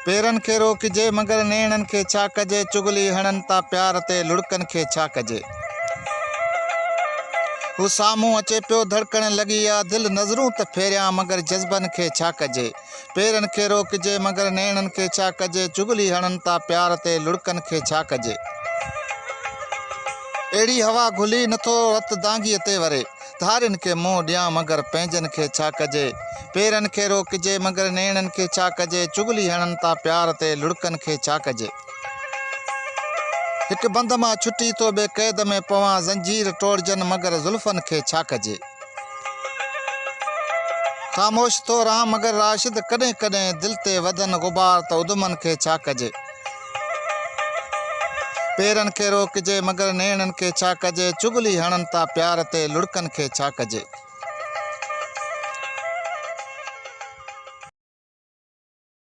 पेरन खे रोकजे मगर नेणन खे छा कजे, चुगली हणन ता प्यार ते लुड़कन खे छा कजे। हू साम्हूं अचे पियो धड़कण लगी आ, दिल नज़रूं त फेरियां मगर जज़्बन खे छा कजे। पेरन खे रोकजे मगर नेणन खे छा कजे, चुगली हणन ता प्यार ते लुड़कन खे छा कजे। अहिड़ी हवा घुली नथो रत दांगीअ ते वरे, धारिन खे मुंहुं ॾियां मगर पंहिंजन खे छा कजे। पेरन खे रोकजे मगर नेणन खे छा कजे, चुगली हणन ता प्यार ते लुड़कन खे छा कजे। हिक बंद मां छुटी तो ॿिए क़ैद में पवां, ज़ंजीर टोड़जन मगर ज़ुल्फ़न खे छा कजे। ख़ामोश तो रहां मगर राशिद कॾहिं कॾहिं, दिल ते वधन गुबार त उदमन खे छा कजे। पेरन खे रोकजे मगर नेणन खे छा कजे, चुगली हणन ता प्यार ते लुड़कन खे छा कजे।